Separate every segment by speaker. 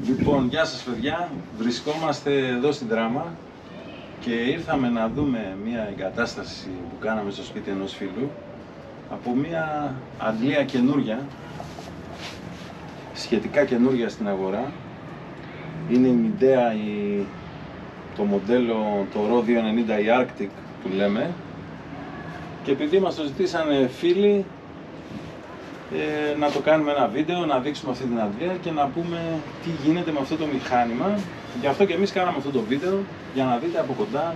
Speaker 1: Λοιπόν, γεια σας παιδιά, βρισκόμαστε εδώ στην Δράμα και ήρθαμε να δούμε μια εγκατάσταση που κάναμε στο σπίτι ενός φίλου από μια αντλία καινούρια, σχετικά καινούρια στην αγορά. Είναι η Midea, το μοντέλο, το RAW 290 η Arctic που λέμε, και επειδή μας το ζητήσανε φίλοι να το κάνουμε ένα βίντεο, να δείξουμε αυτή την αντλία και να πούμε τι γίνεται με αυτό το μηχάνημα. Γι' αυτό και εμείς κάναμε αυτό το βίντεο, για να δείτε από κοντά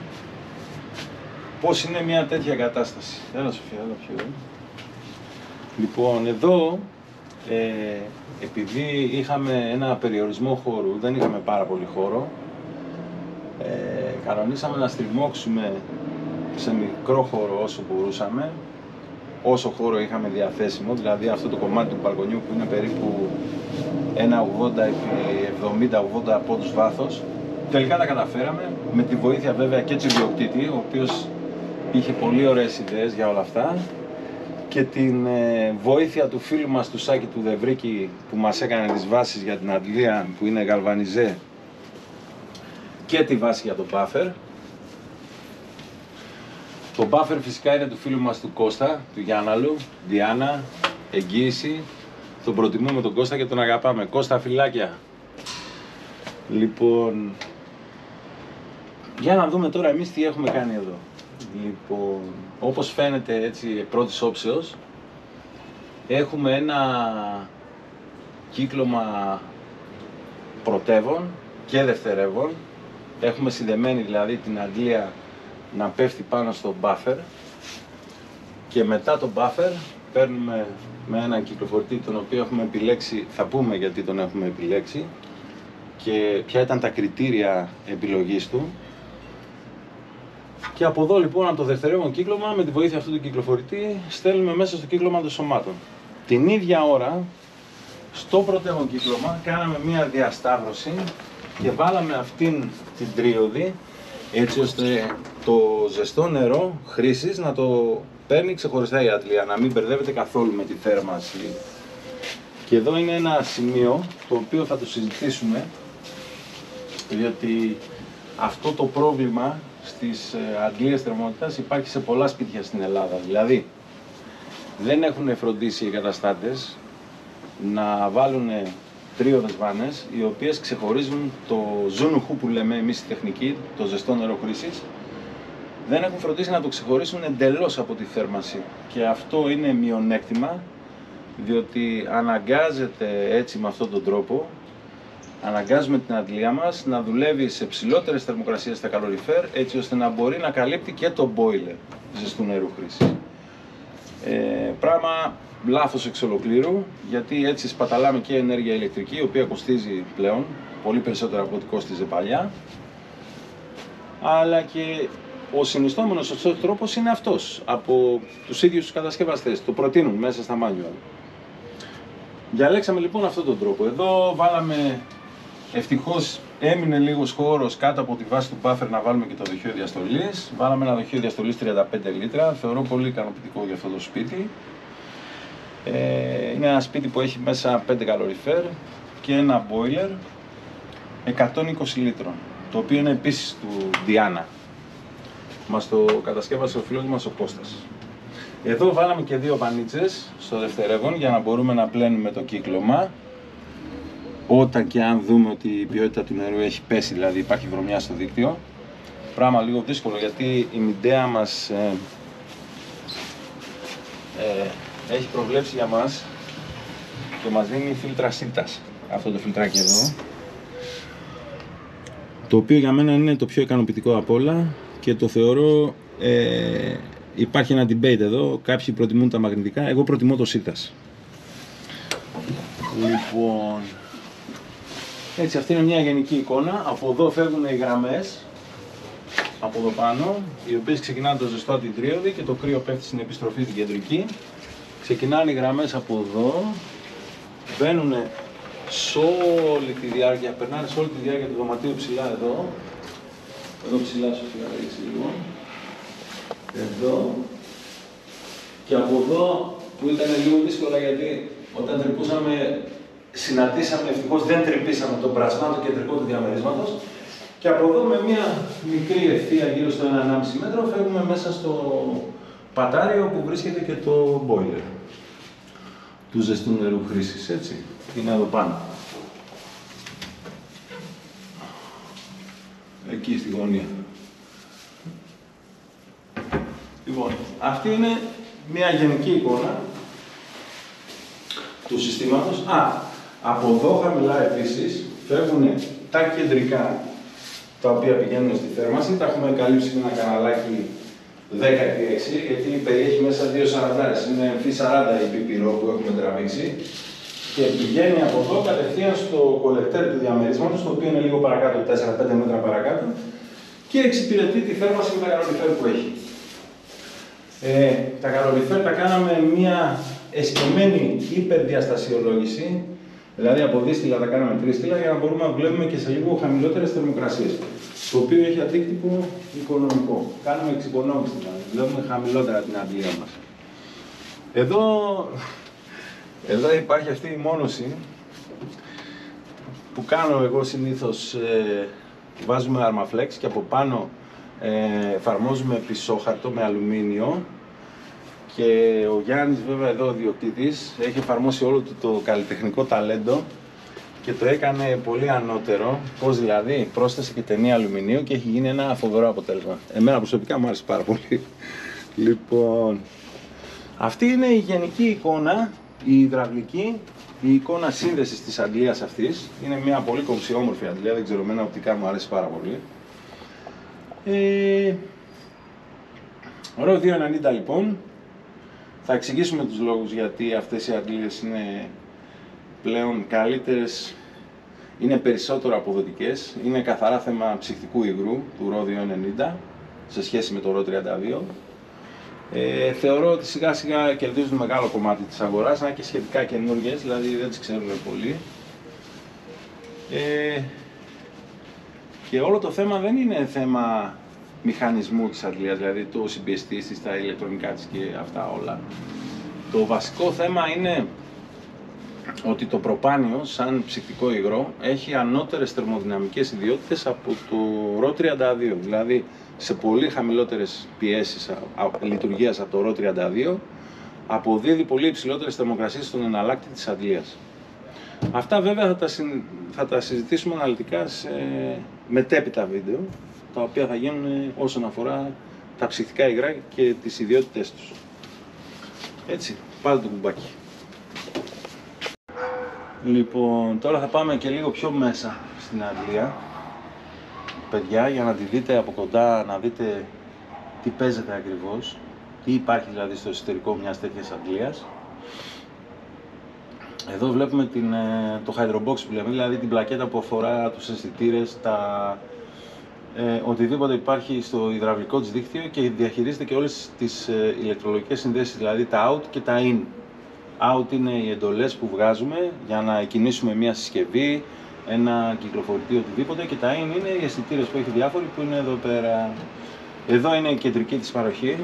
Speaker 1: πώς είναι μια τέτοια κατάσταση. Έλα Σοφία, έλα πιο εδώ. Λοιπόν, εδώ επειδή είχαμε ένα περιορισμό χώρου, δεν είχαμε πάρα πολύ χώρο, κανονίσαμε να στριμώξουμε σε μικρό χώρο όσο μπορούσαμε, όσο χώρο είχαμε διαθέσιμο, δηλαδή αυτό το κομμάτι του μπαλκονιού που είναι περίπου 1,80 επί 70-80 πόντους βάθος. Τελικά τα καταφέραμε, με τη βοήθεια βέβαια και του ιδιοκτήτη, ο οποίος είχε πολύ ωραίες ιδέες για όλα αυτά, και την βοήθεια του φίλου μας του Σάκη του Δεβρίκη, που μας έκανε τις βάσεις για την αντλία, που είναι γαλβανιζέ, και τη βάση για το buffer. Το buffer φυσικά είναι του φίλου μας του Κώστα, του Γιάνναλου, Διάννα, εγγύηση. Τον προτιμούμε τον Κώστα και τον αγαπάμε. Κώστα, φιλάκια. Λοιπόν, για να δούμε τώρα εμείς τι έχουμε κάνει εδώ. Λοιπόν, όπως φαίνεται έτσι πρώτης όψεως, έχουμε ένα κύκλωμα πρωτεύων και δευτερεύων. Έχουμε συνδεμένη δηλαδή την αντλία να πέφτει πάνω στο buffer, και μετά το buffer παίρνουμε με έναν κυκλοφορητή τον οποίο έχουμε επιλέξει, θα πούμε γιατί τον έχουμε επιλέξει και ποια ήταν τα κριτήρια επιλογής του, και από εδώ λοιπόν από το δευτερεύον κύκλωμα, με τη βοήθεια αυτού του κυκλοφορητή, στέλνουμε μέσα στο κύκλωμα των σωμάτων. Την ίδια ώρα στο πρωτεύον κύκλωμα κάναμε μία διασταύρωση και βάλαμε αυτήν την τρίωδη, έτσι ώστε το ζεστό νερό χρήσης να το παίρνει ξεχωριστά η αντλία, να μην μπερδεύεται καθόλου με τη θέρμανση. Και εδώ είναι ένα σημείο το οποίο θα το συζητήσουμε, διότι αυτό το πρόβλημα στις αντλίες θερμότητας υπάρχει σε πολλά σπίτια στην Ελλάδα. Δηλαδή, δεν έχουν φροντίσει οι εγκαταστάτες να βάλουν τρίωδες βάνες, οι οποίες ξεχωρίζουν το ζούνουχου που λέμε εμείς στη τεχνική, το ζεστό νερό χρήσης. Δεν έχουν φροντίσει να το ξεχωρίσουν εντελώς από τη θέρμανση. Και αυτό είναι μειονέκτημα, διότι αναγκάζεται έτσι με αυτόν τον τρόπο, αναγκάζουμε την αντλία μας να δουλεύει σε ψηλότερες θερμοκρασίες στα καλοριφέρ, έτσι ώστε να μπορεί να καλύπτει και το boiler ζεστού νερού χρήσης. Πράγμα λάθος εξ ολοκλήρου, γιατί έτσι σπαταλάμε και ενέργεια ηλεκτρική, η οποία κοστίζει πλέον πολύ περισσότερο από ό,τι κόστιζε παλιά, αλλά και ο συνιστόμενος σωστός τρόπος είναι αυτός, από τους ίδιους τους κατασκευαστές, το προτείνουν μέσα στα manual. Διαλέξαμε λοιπόν αυτόν τον τρόπο. Εδώ βάλαμε, ευτυχώς έμεινε λίγος χώρος κάτω από τη βάση του buffer να βάλουμε και το δοχείο διαστολής. Βάλαμε ένα δοχείο διαστολής 35 λίτρα, θεωρώ πολύ ικανοποιητικό για αυτό το σπίτι. Είναι ένα σπίτι που έχει μέσα 5 καλοριφέρ και ένα boiler 120 λίτρων, το οποίο είναι επίσης του Διάννα. Μας το κατασκεύασε ο φίλος μας ο Κώστας. Εδώ βάλαμε και δύο πανίτσες στο δευτερεύον για να μπορούμε να πλένουμε το κύκλωμα όταν και αν δούμε ότι η ποιότητα του νερού έχει πέσει, δηλαδή υπάρχει βρωμιά στο δίκτυο. Πράγμα λίγο δύσκολο, γιατί η Midea μας έχει προβλέψει για μας και μας δίνει φίλτρα σίτας, αυτό το φιλτράκι εδώ, το οποίο για μένα είναι το πιο ικανοποιητικό απ' όλα και το θεωρώ, υπάρχει ένα debate εδώ, κάποιοι προτιμούν τα μαγνητικά, εγώ προτιμώ το σίτας. Λοιπόν, έτσι αυτή είναι μια γενική εικόνα. Από εδώ φεύγουν οι γραμμές, από εδώ πάνω, οι οποίες ξεκινάνε το ζεστό από την τρίωδη και το κρύο πέφτει στην επιστροφή την κεντρική. Ξεκινάνε οι γραμμές από εδώ, μπαίνουν σε όλη τη διάρκεια, περνάνε σε όλη τη διάρκεια του δωματίου ψηλά εδώ. Εδώ ψηλά, Σοφία, ρίξει λίγο. Εδώ. Και από εδώ, που ήταν λίγο δύσκολα, γιατί όταν τρυπούσαμε συναντήσαμε, ευτυχώς δεν τρυπήσαμε το μπρατσμά, το κεντρικό του διαμερίσματος. Και από εδώ με μια μικρή ευθεία γύρω στο 1,5 μέτρο φεύγουμε μέσα στο πατάριο που βρίσκεται και το boiler του ζεστού νερού χρήσης, έτσι. Είναι εδώ πάνω. Εκεί στη γωνία. Λοιπόν, αυτή είναι μια γενική εικόνα του συστήματος. Από εδώ χαμηλά επίσης φεύγουν τα κεντρικά, τα οποία πηγαίνουν στη θέρμανση. Τα έχουμε καλύψει με ένα καναλάκι 10x6, γιατί περιέχει μέσα 2 σαραντάρες. Είναι F40 η πιπυρό που έχουμε τραβήξει. Και πηγαίνει από εδώ κατευθείαν στο κολεκτέρ του διαμερίσματος, το οποίο είναι λίγο παρακάτω, 4-5 μέτρα παρακάτω, και εξυπηρετεί τη θέρμανση με τα καλοριφέρ που έχει. Τα καλοριφέρ τα κάναμε μια εσκεμμένη υπερδιαστασιολόγηση, δηλαδή από δίστηλα τα κάναμε τρίστηλα για να μπορούμε να δουλεύουμε και σε λίγο χαμηλότερες θερμοκρασίες. Το οποίο έχει αντίκτυπο οικονομικό. Κάνουμε εξοικονόμηση, δηλαδή δουλεύουμε χαμηλότερα την αντλία μας. Εδώ υπάρχει αυτή η μόνωση που κάνω εγώ συνήθως. Βάζουμε αρμαφλέξ και από πάνω εφαρμόζουμε πισόχαρτο με αλουμίνιο. Και ο Γιάννης, βέβαια, εδώ ο διοκτήτης, έχει εφαρμόσει όλο το καλλιτεχνικό ταλέντο και το έκανε πολύ ανώτερο. Πώς δηλαδή, πρόσθεσε και ταινία αλουμινίου και έχει γίνει ένα φοβερό αποτέλεσμα. Εμένα προσωπικά μου άρεσε πάρα πολύ. Λοιπόν, αυτή είναι η γενική εικόνα, η υδραυλική, η εικόνα σύνδεσης της αντλίας αυτής. Είναι μια πολύ κομψιόμορφη αντλία, δεν ξέρω, εμένα οπτικά μου αρέσει πάρα πολύ. Ωραίο 2,90 λοιπόν. Θα εξηγήσουμε τους λόγους γιατί αυτές οι αντλίες είναι πλέον καλύτερες, είναι περισσότερο αποδοτικές. Είναι καθαρά θέμα ψυχτικού υγρού του RO 290 σε σχέση με το RO 32. Θεωρώ ότι σιγά σιγά κερδίζουν μεγάλο κομμάτι της αγοράς, αν και σχετικά καινούργιες, δηλαδή δεν τις ξέρουν πολύ. Και όλο το θέμα δεν είναι θέμα μηχανισμού της αντλίας, δηλαδή το συμπιεστής της, τα ηλεκτρονικά της και αυτά όλα. Το βασικό θέμα είναι ότι το προπάνιο σαν ψυκτικό υγρό έχει ανώτερες θερμοδυναμικές ιδιότητες από το RO 32, δηλαδή σε πολύ χαμηλότερες πιέσεις λειτουργίας από το RO 32 αποδίδει πολύ υψηλότερες θερμοκρασίες στον εναλλάκτη της αντλίας. Αυτά βέβαια θα τα συζητήσουμε αναλυτικά σε μετέπειτα βίντεο, τα οποία θα γίνουν όσον αφορά τα ψυχτικά υγρά και τις ιδιότητές τους. Έτσι, πάρτε το κουμπάκι. Λοιπόν, τώρα θα πάμε και λίγο πιο μέσα στην αντλία, παιδιά, για να τη δείτε από κοντά, να δείτε τι παίζεται ακριβώς, τι υπάρχει δηλαδή στο εσωτερικό μιας τέτοιας αντλίας. Εδώ βλέπουμε το hydrobox που λέμε, δηλαδή την πλακέτα που αφορά τους αισθητήρες, οτιδήποτε υπάρχει στο υδραυλικό της δίκτυο και διαχειρίζεται και όλες τις ηλεκτρολογικές συνδέσεις, δηλαδή τα out και τα in. Out είναι οι εντολές που βγάζουμε για να κινήσουμε μια συσκευή, ένα κυκλοφορητή, οτιδήποτε, και τα in είναι οι αισθητήρες που έχει διάφοροι που είναι εδώ πέρα. Εδώ είναι η κεντρική της παροχή.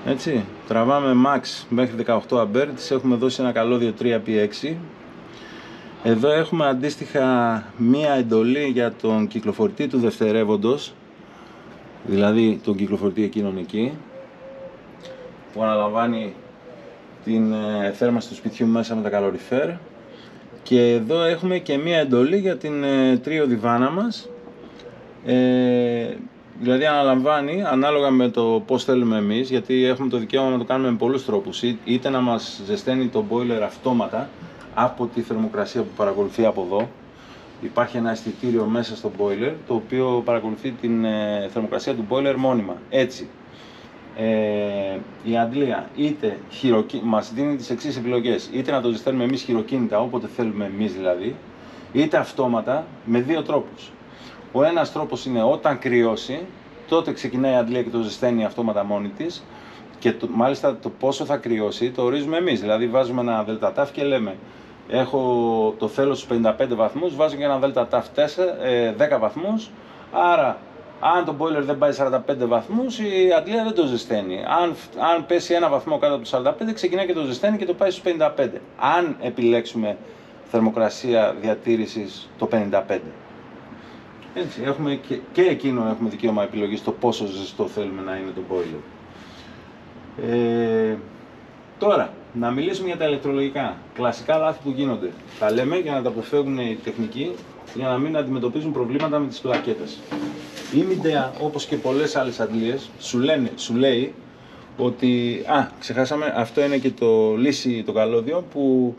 Speaker 1: Έτσι, τραβάμε max μέχρι 18 A, της έχουμε δώσει ένα καλώδιο 3x6. Εδώ έχουμε αντίστοιχα μία εντολή για τον κυκλοφορητή του δευτερεύοντος, δηλαδή τον κυκλοφορητή εκείνον εκεί, που αναλαμβάνει την θέρμανση του σπιτιού μέσα με τα καλοριφέρ. Και εδώ έχουμε και μία εντολή για την τρίωδη βάνα μας, δηλαδή αναλαμβάνει ανάλογα με το πώς θέλουμε εμείς, γιατί έχουμε το δικαίωμα να το κάνουμε με πολλούς τρόπους, είτε να μας ζεσταίνει το boiler αυτόματα από τη θερμοκρασία που παρακολουθεί από εδώ. Υπάρχει ένα αισθητήριο μέσα στο boiler, το οποίο παρακολουθεί την θερμοκρασία του boiler μόνιμα. Έτσι, η αντλία είτε μας δίνει τις εξής επιλογές, είτε να το ζεσταίνουμε εμείς χειροκίνητα, όποτε θέλουμε εμείς δηλαδή, είτε αυτόματα, με δύο τρόπους. Ο ένας τρόπος είναι όταν κρυώσει, τότε ξεκινάει η αντλία και το ζεσταίνει αυτόματα μόνη της, και μάλιστα το πόσο θα κρυώσει το ορίζουμε εμείς, δηλαδή βάζουμε ένα ΔΤΤ και λέμε το θέλω στους 55 βαθμούς, βάζω και ένα ΔΤΤ 10 βαθμούς, άρα Αν το boiler δεν πάει 45 βαθμούς, η αντλία δεν το ζεσταίνει. Αν πέσει ένα βαθμό κάτω από το 45, ξεκινάει και το ζεσταίνει και το πάει στους 55. Αν επιλέξουμε θερμοκρασία διατήρησης το 55. Έτσι, έχουμε και εκείνο έχουμε δικαίωμα επιλογής το πόσο ζεστό θέλουμε να είναι το boiler. Τώρα, να μιλήσουμε για τα ηλεκτρολογικά. Κλασικά λάθη που γίνονται. Τα λέμε για να τα αποφεύγουν οι τεχνικοί, για να μην αντιμετωπίζουν προβλήματα με τις πλακέτες. Η Midea, όπως και πολλές άλλες αντλίες, σου λέει ότι ξεχάσαμε, αυτό είναι και το λύση το καλώδιο που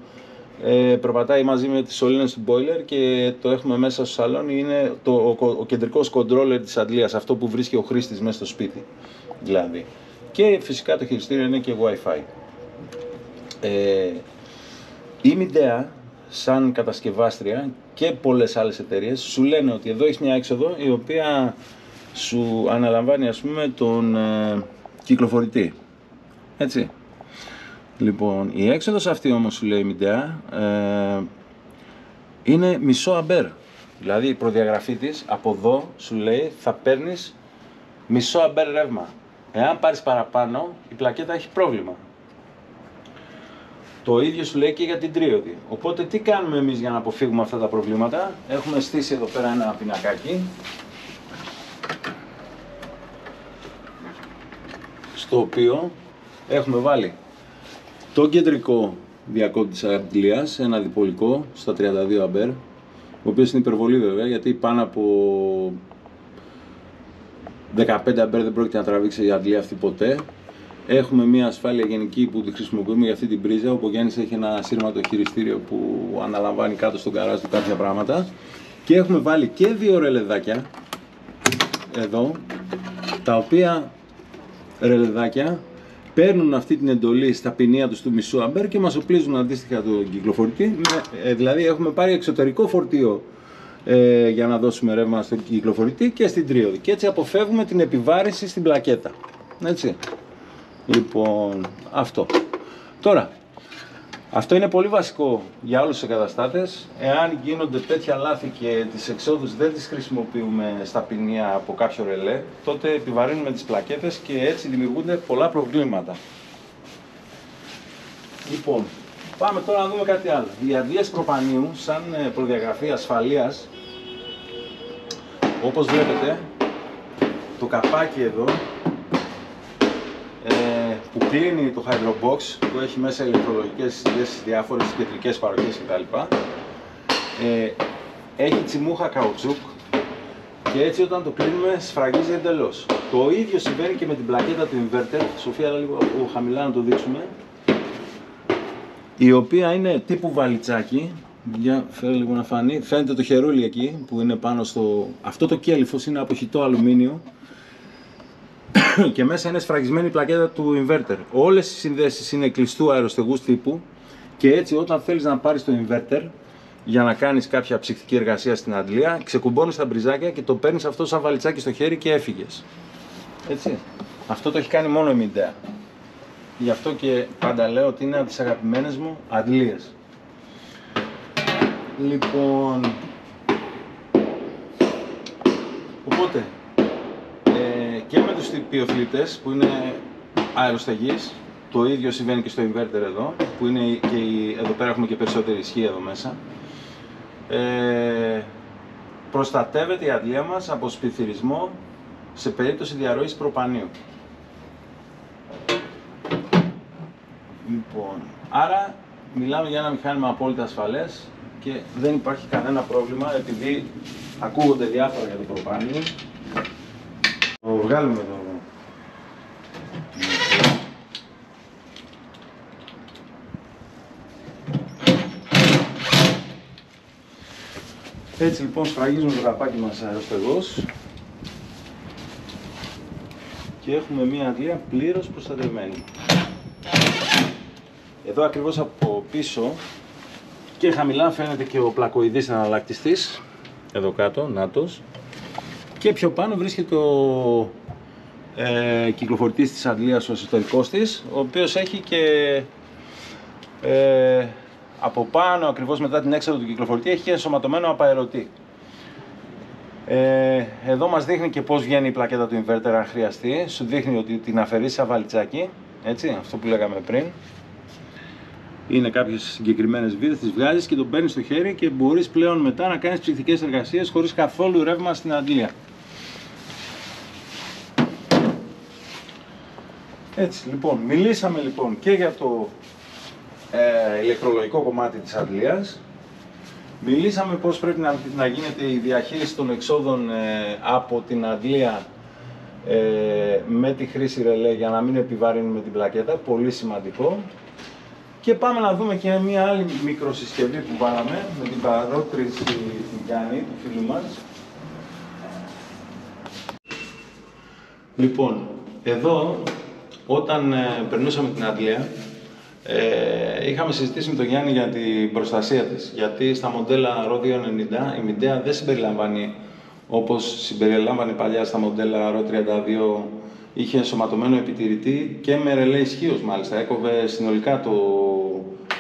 Speaker 1: προπατάει μαζί με τις σωλήνες του boiler και το έχουμε μέσα στο σαλόνι. Είναι ο κεντρικός controller της αντλίας, αυτό που βρίσκει ο χρήστης μέσα στο σπίτι δηλαδή. Και φυσικά το χειριστήριο είναι και Wi-Fi. Η Midea, σαν κατασκευάστρια και πολλές άλλες εταιρείες, σου λένε ότι εδώ έχει μια έξοδο η οποία σου αναλαμβάνει, ας πούμε, τον κυκλοφορητή. Έτσι. Λοιπόν, η έξοδος αυτή όμως, σου λέει η Midea, είναι μισό αμπέρ. Δηλαδή η προδιαγραφή της από εδώ σου λέει θα παίρνεις μισό αμπέρ ρεύμα. Εάν πάρεις παραπάνω, η πλακέτα έχει πρόβλημα. Το ίδιο σου λέει και για την τρίωδη. Οπότε τι κάνουμε εμείς για να αποφύγουμε αυτά τα προβλήματα? Έχουμε στήσει εδώ πέρα ένα πινακάκι, στο οποίο έχουμε βάλει το κεντρικό διακόπτη της αντλίας, ένα διπολικό στα 32 αμπέρ, ο οποίος είναι υπερβολή βέβαια, γιατί πάνω από 15 αμπέρ δεν πρόκειται να τραβήξει η αντλία αυτή ποτέ. Έχουμε μια ασφάλεια γενική που τη χρησιμοποιούμε για αυτή την πρίζα. Ο Γιάννης έχει ένα σύρματο χειριστήριο που αναλαμβάνει κάτω στον καράζ του κάποια πράγματα. Και έχουμε βάλει και δύο ρελεδάκια εδώ, τα οποία ρελεδάκια παίρνουν αυτή την εντολή στα ποινία τους του μισού αμπέρ και μας οπλίζουν αντίστοιχα τον κυκλοφορητή. Δηλαδή έχουμε πάρει εξωτερικό φορτίο για να δώσουμε ρεύμα στον κυκλοφορητή και στην τρίωδη. Και έτσι αποφεύγουμε την επιβάρυνση στην πλακέτα. Έτσι. Λοιπόν, αυτό. Τώρα, αυτό είναι πολύ βασικό για όλους τους εγκαταστάτες. Εάν γίνονται τέτοια λάθη και τις εξόδους δεν τις χρησιμοποιούμε στα ποινία από κάποιο ρελέ, τότε επιβαρύνουμε τις πλακέτες και έτσι δημιουργούνται πολλά προβλήματα. Λοιπόν, πάμε τώρα να δούμε κάτι άλλο. Οι αντλίες προπανίου, σαν προδιαγραφή ασφαλείας, όπως βλέπετε, το καπάκι εδώ, που κλείνει το hydrobox, που έχει μέσα ηλεκτρολογικές συνδέσεις, διάφορες κεντρικές παροχές κτλ. Έχει τσιμούχα καουτσούκ και έτσι όταν το κλείνουμε σφραγίζει εντελώς. Το ίδιο συμβαίνει και με την πλακέτα του inverter, Σοφία λίγο χαμηλά να το δείξουμε, η οποία είναι τύπου βαλιτσάκι. Για φέρε λίγο να φανεί. Φαίνεται το χερούλι εκεί που είναι πάνω στο... Αυτό το κέλυφος είναι από χυτό αλουμίνιο και μέσα είναι σφραγισμένη η πλακέτα του inverter. Όλες οι συνδέσεις είναι κλειστού αεροστεγούς τύπου και έτσι όταν θέλεις να πάρεις το inverter για να κάνεις κάποια ψυχτική εργασία στην αντλία, ξεκουμπώνεις τα μπριζάκια και το παίρνεις αυτό σαν βαλιτσάκι στο χέρι και έφυγες. Έτσι. Αυτό το έχει κάνει μόνο η Midea. Γι' αυτό και πάντα λέω ότι είναι από τις αγαπημένες μου αντλίες. Λοιπόν, οπότε και με τους τυπιοφλήπτες που είναι αεροστεγείς, το ίδιο συμβαίνει και στο inverter εδώ, που είναι και εδώ πέρα έχουμε και περισσότερη ισχύ εδώ μέσα. Προστατεύεται η αντλία μας από σπιθυρισμό σε περίπτωση διαρροής προπανίου. Λοιπόν, άρα μιλάμε για ένα μηχάνημα απόλυτα ασφαλές και δεν υπάρχει κανένα πρόβλημα επειδή ακούγονται διάφορα για το προπάνιο. Το βγάλουμε εδώ. Έτσι λοιπόν σφραγίζουμε το καπάκι μας αεροστεγός και έχουμε μία αντλία πλήρως προστατευμένη. Εδώ ακριβώς από πίσω και χαμηλά φαίνεται και ο πλακοειδής εναλλακτής της, εδώ κάτω, νάτος. Και πιο πάνω βρίσκεται ο κυκλοφορητής της αντλίας, ο εσωτερικός της, ο οποίος έχει και από πάνω, ακριβώς μετά την έξοδο του κυκλοφορητή, έχει και ενσωματωμένο απαερωτή. Εδώ μας δείχνει και πώς βγαίνει η πλακέτα του inverter αν χρειαστεί. Σου δείχνει ότι την αφαιρείς σαν βαλιτσάκι, έτσι, αυτό που λέγαμε πριν. Είναι κάποιες συγκεκριμένες βίδες, τις βγάζεις και τον παίρνεις στο χέρι και μπορείς πλέον μετά να κάνεις ψυχικές εργασίες χωρίς καθόλου ρεύμα στην αντλία. Έτσι, λοιπόν, μιλήσαμε λοιπόν και για το ηλεκτρολογικό κομμάτι της αντλίας. Μιλήσαμε πώς πρέπει να γίνεται η διαχείριση των εξόδων από την αντλία με τη χρήση ρελέ για να μην επιβαρύνουμε την πλακέτα, πολύ σημαντικό. Και πάμε να δούμε και μια άλλη μικροσυσκευή που βάλαμε με την παρότριση την Γιάννη, του φίλου μας. Λοιπόν, εδώ όταν περνούσαμε την αντλία είχαμε συζητήσει με τον Γιάννη για την προστασία της, γιατί στα μοντέλα RO 290 η Midea δεν συμπεριλαμβάνει όπως συμπεριλάμβανε παλιά στα μοντέλα RO 32, είχε ενσωματωμένο επιτηρητή και με ρελέ ισχύως μάλιστα, έκοβε συνολικά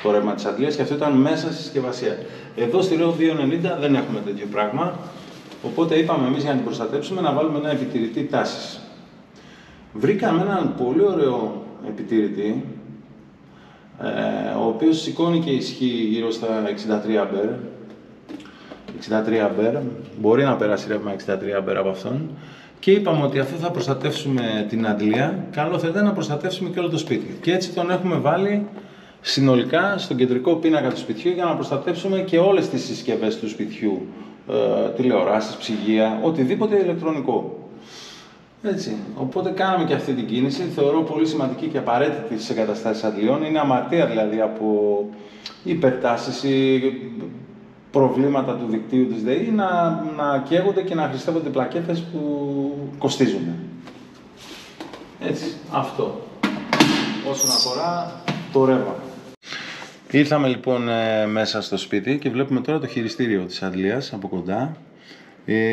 Speaker 1: το ρεύμα της αντλίας και αυτό ήταν μέσα στη συσκευασία. Εδώ στη RO 290 δεν έχουμε τέτοιο πράγμα, οπότε είπαμε εμείς για να την προστατέψουμε να βάλουμε ένα επιτηρητή τάσης. Βρήκαμε έναν πολύ ωραίο επιτηρητή, ο οποίος σηκώνει και ισχύει γύρω στα 63 αμπέρ, μπορεί να περάσει ρεύμα 63 αμπέρ από αυτόν και είπαμε ότι αφού θα προστατεύσουμε την αντλία, καλό θα ήταν να προστατεύσουμε και όλο το σπίτι. Και έτσι τον έχουμε βάλει συνολικά στον κεντρικό πίνακα του σπιτιού για να προστατεύσουμε και όλες τις συσκευές του σπιτιού, τηλεοράσεις, ψυγεία, οτιδήποτε ηλεκτρονικό. Έτσι. Οπότε κάναμε και αυτή την κίνηση, θεωρώ πολύ σημαντική και απαραίτητη στις εγκαταστάσεις αντλειών. Είναι αμαρτία δηλαδή από υπερτάσεις ή προβλήματα του δικτύου της ΔΕΗ να καίγονται και να χρηστεύονται πλακέτες που κοστίζουν. Έτσι, αυτό όσον αφορά το ρεύμα. Ήρθαμε λοιπόν μέσα στο σπίτι και βλέπουμε τώρα το χειριστήριο της αντλίας από κοντά.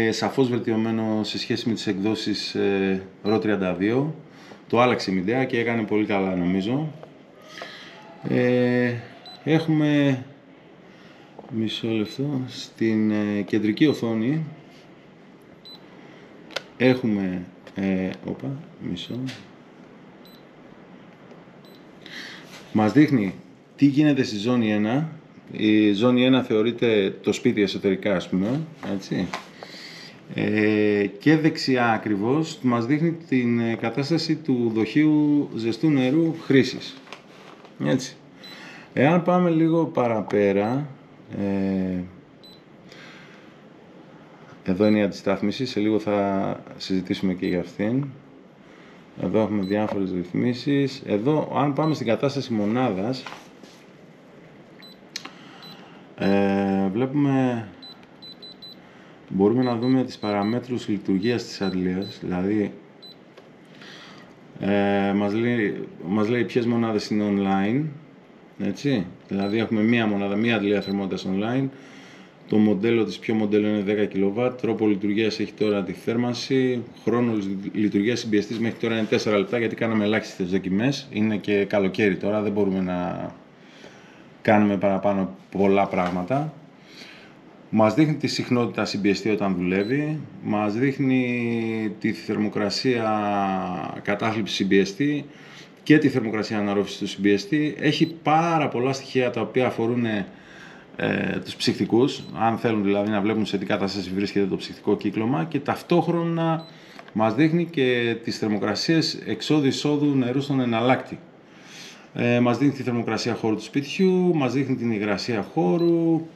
Speaker 1: Σαφώς βελτιωμένο σε σχέση με τις εκδόσεις RO 32. Το άλλαξε η Midea και έκανε πολύ καλά νομίζω. Έχουμε μισό λεπτό στην κεντρική οθόνη. Έχουμε μας δείχνει τι γίνεται στη ζώνη 1. Η ζώνη 1 θεωρείται το σπίτι εσωτερικά, ας πούμε, έτσι. Και δεξιά ακριβώς μας δείχνει την κατάσταση του δοχείου ζεστού νερού χρήσης. Έτσι. Εάν πάμε λίγο παραπέρα, εδώ είναι η αντιστάθμιση, σε λίγο θα συζητήσουμε και για αυτήν. Εδώ έχουμε διάφορες ρυθμίσεις. Εδώ, αν πάμε στην κατάσταση μονάδας, βλέπουμε, μπορούμε να δούμε τις παραμέτρους λειτουργίας της αντλίας, δηλαδή μας λέει ποιες μονάδες είναι online, έτσι, δηλαδή έχουμε μία μονάδα, μία αντλία θερμότητας online, το μοντέλο της, ποιο μοντέλο είναι 10 kW, τρόπο λειτουργίας έχει τώρα τη θέρμανση, χρόνο λειτουργίας συμπιεστής μέχρι τώρα είναι 4 λεπτά γιατί κάναμε ελάχιστες δοκιμές, είναι και καλοκαίρι τώρα, δεν μπορούμε να κάνουμε παραπάνω πολλά πράγματα. Μας δείχνει τη συχνότητα συμπιεστή όταν δουλεύει, μας δείχνει τη θερμοκρασία κατάθλιψη συμπιεστή και τη θερμοκρασία αναρρόφησης του συμπιεστή. Έχει πάρα πολλά στοιχεία τα οποία αφορούν τους ψυκτικούς, αν θέλουν δηλαδή να βλέπουν σε τι κατάσταση βρίσκεται το ψυκτικό κύκλωμα, και ταυτόχρονα μας δείχνει και τις θερμοκρασίες εξόδου-εισόδου νερού στον εναλλάκτη. Μας δείχνει τη θερμοκρασία χώρου του σπιτιού, μας δείχνει την υγρασία χώρου,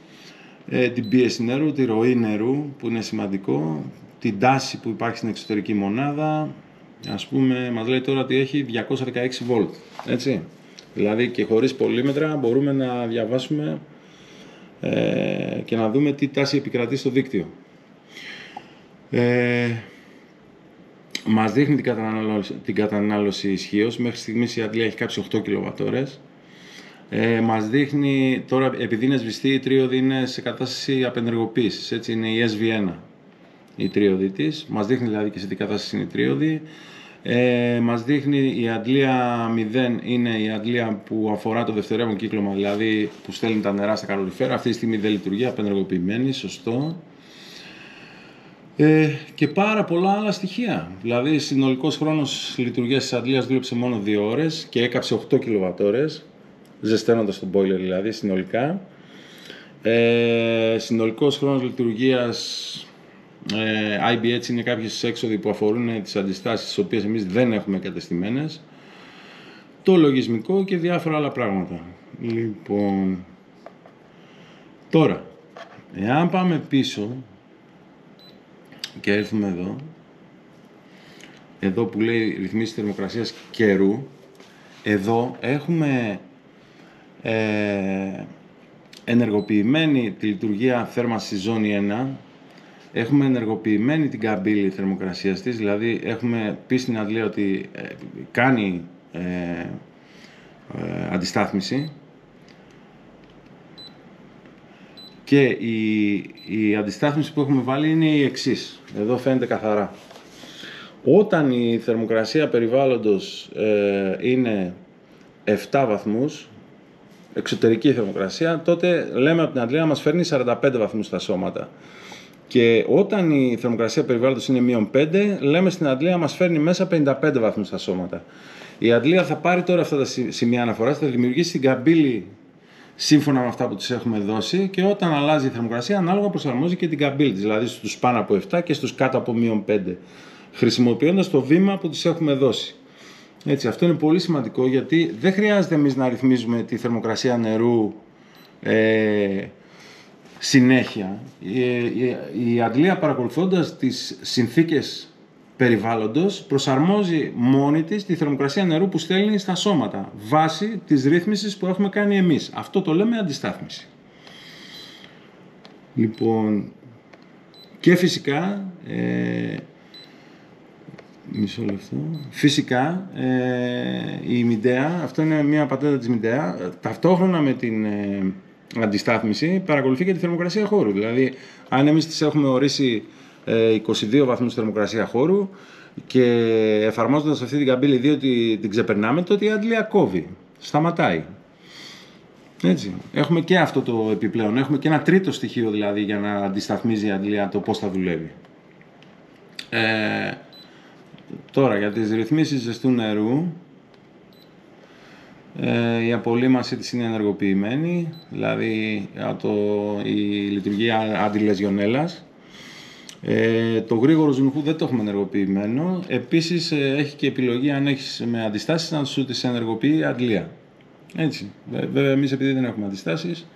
Speaker 1: την πίεση νερού, τη ροή νερού που είναι σημαντικό, την τάση που υπάρχει στην εξωτερική μονάδα. Ας πούμε, μας λέει τώρα ότι έχει 216 βολτ, έτσι. Δηλαδή και χωρίς πολύμετρα μπορούμε να διαβάσουμε και να δούμε τι τάση επικρατεί στο δίκτυο. Μας δείχνει την κατανάλωση ισχύως. Μέχρι στιγμής η αντλία έχει κάψει 8 kWh. Μας δείχνει, τώρα επειδή είναι σβηστή, η τρίωδη είναι σε κατάσταση απενεργοποίησης, έτσι, είναι η SV1 η τρίωδη της. Μας δείχνει δηλαδή και σε τι κατάσταση είναι η τρίωδη. Μας δείχνει η αντλία 0 είναι η αντλία που αφορά το δευτερεύον κύκλωμα, δηλαδή που στέλνει τα νερά στα καλωριφέρα. Αυτή τη στιγμή δεν λειτουργεί, απενεργοποιημένη, σωστό. Και πάρα πολλά άλλα στοιχεία. Δηλαδή, συνολικός χρόνος λειτουργίας της αντλίας δούλεψε μόνο 2 ώρες και έκαψε 8 κιλοβατόρες, ζεσταίνοντας τον boiler δηλαδή συνολικά. Συνολικός χρόνος λειτουργίας IBH είναι κάποιες έξοδοι που αφορούν τις αντιστάσεις, τις οποίες εμείς δεν έχουμε εγκατεστημένες, το λογισμικό και διάφορα άλλα πράγματα. Λοιπόν, τώρα, εάν πάμε πίσω και έρθουμε εδώ που λέει ρυθμίσεις θερμοκρασίας καιρού, εδώ έχουμε ενεργοποιημένη τη λειτουργία θέρμανσης ζώνη 1, έχουμε ενεργοποιημένη την καμπύλη θερμοκρασίας της, δηλαδή έχουμε πει στην αντλία ότι κάνει αντιστάθμιση, και η αντιστάθμιση που έχουμε βάλει είναι η εξής. Εδώ φαίνεται καθαρά. Όταν η θερμοκρασία περιβάλλοντος είναι 7 βαθμούς, εξωτερική θερμοκρασία, τότε λέμε από την αντλία μας φέρνει 45 βαθμούς στα σώματα. Και όταν η θερμοκρασία περιβάλλοντος είναι -5, λέμε στην αντλία μας φέρνει μέσα 55 βαθμούς στα σώματα. Η αντλία θα πάρει τώρα αυτά τα σημεία αναφοράς, θα δημιουργήσει την καμπύλη σύμφωνα με αυτά που τους έχουμε δώσει, και όταν αλλάζει η θερμοκρασία ανάλογα προσαρμόζει και την καμπύλη της, δηλαδή στους πάνω από 7 και στους κάτω από -5, χρησιμοποιώντας το βήμα που τους έχουμε δώσει. Έτσι, αυτό είναι πολύ σημαντικό, γιατί δεν χρειάζεται εμείς να ρυθμίζουμε τη θερμοκρασία νερού συνέχεια. Η αντλία, παρακολουθώντας τις συνθήκες περιβάλλοντος, προσαρμόζει μόνη της τη θερμοκρασία νερού που στέλνει στα σώματα, βάσει της ρύθμισης που έχουμε κάνει εμείς. Αυτό το λέμε αντιστάθμιση. Λοιπόν, και φυσικά, μισό λεπτό, φυσικά η Midea, αυτό είναι μια πατέντα της Midea, ταυτόχρονα με την αντιστάθμιση παρακολουθεί και τη θερμοκρασία χώρου. Δηλαδή, αν εμείς τις έχουμε ορίσει 22 βαθμούς θερμοκρασία χώρου και εφαρμόζοντας αυτή την καμπύλη διότι την ξεπερνάμε, τότε η αντλία κόβει, σταματάει. Έτσι. Έχουμε και αυτό το επιπλέον, έχουμε και ένα τρίτο στοιχείο δηλαδή για να αντισταθμίζει η αντλία το πώς θα δουλεύει. Τώρα για τις ρυθμίσεις ζεστού νερού, η απολύμαση της είναι ενεργοποιημένη, δηλαδή η λειτουργία αντιλεζιονέλας. Το γρήγορο ζουνχού δεν το έχουμε ενεργοποιημένο. Επίσης έχει και επιλογή, αν έχεις με αντιστάσεις, να σου τις ενεργοποιεί η αντλία. Έτσι. Βέβαια εμείς, επειδή δεν έχουμε αντιστάσεις,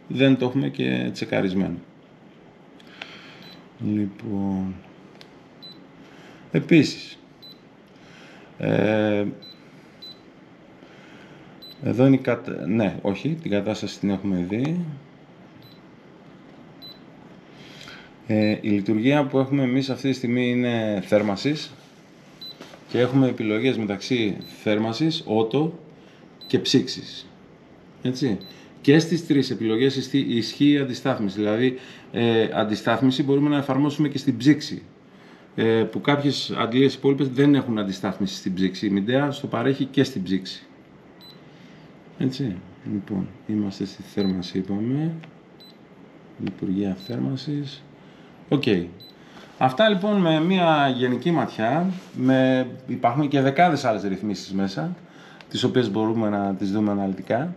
Speaker 1: δεν το έχουμε και τσεκαρισμένο. Λοιπόν, επίσης εδώ είναι ναι, όχι, την κατάσταση την έχουμε δει. Η λειτουργία που έχουμε εμείς αυτή τη στιγμή είναι θέρμασης και έχουμε επιλογές μεταξύ θέρμασης, ότο και ψήξης. Έτσι. Και στις τρεις επιλογές ισχύει η αντιστάθμιση. Δηλαδή, αντιστάθμιση μπορούμε να εφαρμόσουμε και στην ψήξη, που κάποιες αντλίες υπόλοιπες δεν έχουν αντιστάθμιση στην ψήξη. Η Midea στο παρέχει και στην ψήξη. Έτσι. Λοιπόν, είμαστε στη θέρμαση, είπαμε. Λειτουργία θέρμασης. Οκ. Αυτά λοιπόν με μια γενική ματιά. Υπάρχουν και δεκάδες άλλες ρυθμίσεις μέσα, τις οποίες μπορούμε να τις δούμε αναλυτικά.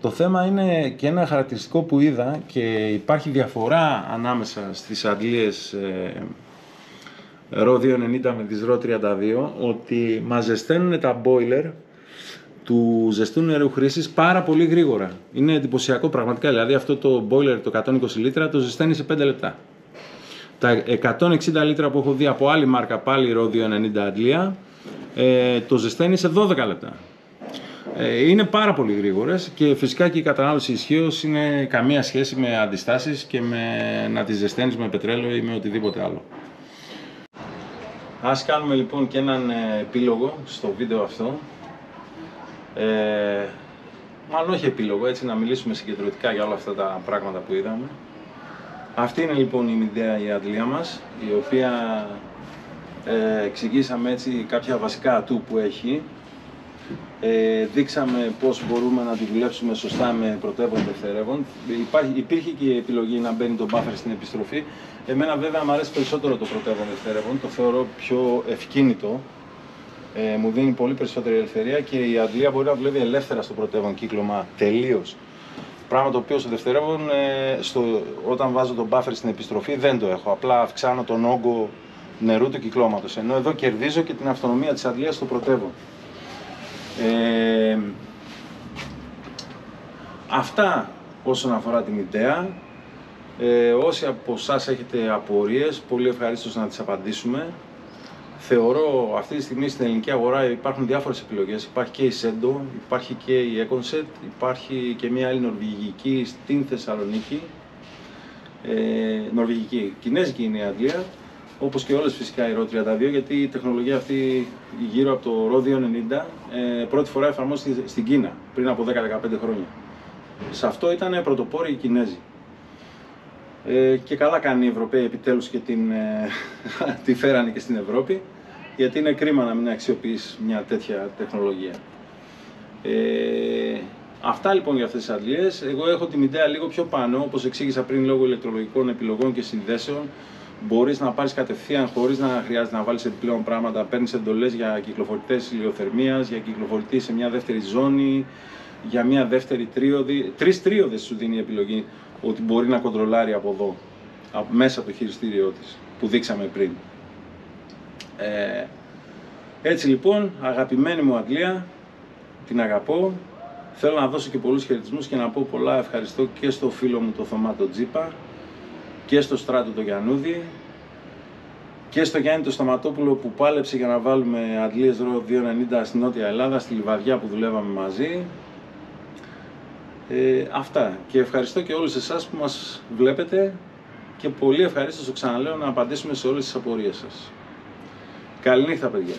Speaker 1: Το θέμα είναι και ένα χαρακτηριστικό που είδα, και υπάρχει διαφορά ανάμεσα στις αντλίες RO 290 με τις RO 32, ότι μας ζεσταίνουν τα boiler του ζεστού νερού χρήσης πάρα πολύ γρήγορα. Είναι εντυπωσιακό πραγματικά, δηλαδή αυτό το boiler το 120 λίτρα το ζεσταίνει σε 5 λεπτά. Τα 160 λίτρα που έχω δει από άλλη μάρκα, πάλι RO 290 αντλία, το ζεσταίνει σε 12 λεπτά. Είναι πάρα πολύ γρήγορες και φυσικά και η κατανάλωση ισχύως είναι καμία σχέση με αντιστάσεις και με να τις ζεσταίνεις με πετρέλαιο ή με οτιδήποτε άλλο. Ας κάνουμε λοιπόν και έναν επίλογο στο βίντεο αυτό. Μάλλον όχι επίλογο, έτσι να μιλήσουμε συγκεντρωτικά για όλα αυτά τα πράγματα που είδαμε. Αυτή είναι λοιπόν η Midea, η αντλία μας, η οποία εξηγήσαμε έτσι κάποια βασικά ατού που έχει. Δείξαμε πώς μπορούμε να τη δουλέψουμε σωστά με πρωτεύον δευτερεύον. Υπήρχε και η επιλογή να μπαίνει το buffer στην επιστροφή. Εμένα βέβαια μου αρέσει περισσότερο το πρωτεύον δευτερεύον, το θεωρώ πιο ευκίνητο. Μου δίνει πολύ περισσότερη ελευθερία και η αντλία μπορεί να δουλεύει ελεύθερα στο πρωτεύον κύκλωμα τελείως. Πράγμα το οποίο στο δευτερεύον, όταν βάζω το buffer στην επιστροφή δεν το έχω. Απλά αυξάνω τον όγκο νερού του κυκλώματος. Ενώ εδώ κερδίζω και την αυτονομία της αντλίας στο πρωτεύον. Αυτά όσον αφορά την ιδέα. Όσοι από εσάς έχετε απορίες, πολύ ευχαρίστως να τις απαντήσουμε. Θεωρώ αυτή τη στιγμή στην ελληνική αγορά υπάρχουν διάφορες επιλογές. Υπάρχει και η Sendo, υπάρχει και η Econset, υπάρχει και μια άλλη νορβηγική στην Θεσσαλονίκη. Νορβηγική, κινέζικη είναι η αντλία, όπως και όλες φυσικά η RO 32, γιατί η τεχνολογία αυτή γύρω από το RO 290 πρώτη φορά εφαρμόστηκε στην Κίνα πριν από 10-15 χρόνια. Σε αυτό ήταν πρωτοπόροι οι Κινέζοι. Και καλά κάνει οι Ευρωπαίοι επιτέλους και τη φέρανε και στην Ευρώπη, γιατί είναι κρίμα να μην αξιοποιήσει μια τέτοια τεχνολογία. Αυτά λοιπόν για αυτές τις αντλίες. Εγώ έχω την ιδέα λίγο πιο πάνω, όπως εξήγησα πριν, λόγω ηλεκτρολογικών επιλογών και συνδέσεων. Μπορείς να πάρεις κατευθείαν χωρίς να χρειάζεται να βάλεις επιπλέον πράγματα. Παίρνεις εντολές για κυκλοφορητές ηλιοθερμίας, για κυκλοφορητή σε μια δεύτερη ζώνη, για μια δεύτερη τρίωδη. 3 τρίωδες σου δίνει η επιλογή ότι μπορεί να κοντρολάρει από εδώ, μέσα από το χειριστήριό της, που δείξαμε πριν. Έτσι λοιπόν, αγαπημένη μου αντλία, την αγαπώ. Θέλω να δώσω και πολλούς χαιρετισμούς και να πω πολλά ευχαριστώ και στο φίλο μου το Θωμά το Τζίπα και στο Στράτο το Γιαννούδη και στο Γιάννη το Σταματόπουλο που πάλεψε για να βάλουμε αντλίες RO 290 στην Νότια Ελλάδα, στη Λιβαδιά που δουλεύαμε μαζί. Αυτά, και ευχαριστώ και όλους εσάς που μας βλέπετε και πολύ ευχαρίστως, το ξαναλέω, να απαντήσουμε σε όλες τις απορίες σας. Καληνύχτα παιδιά.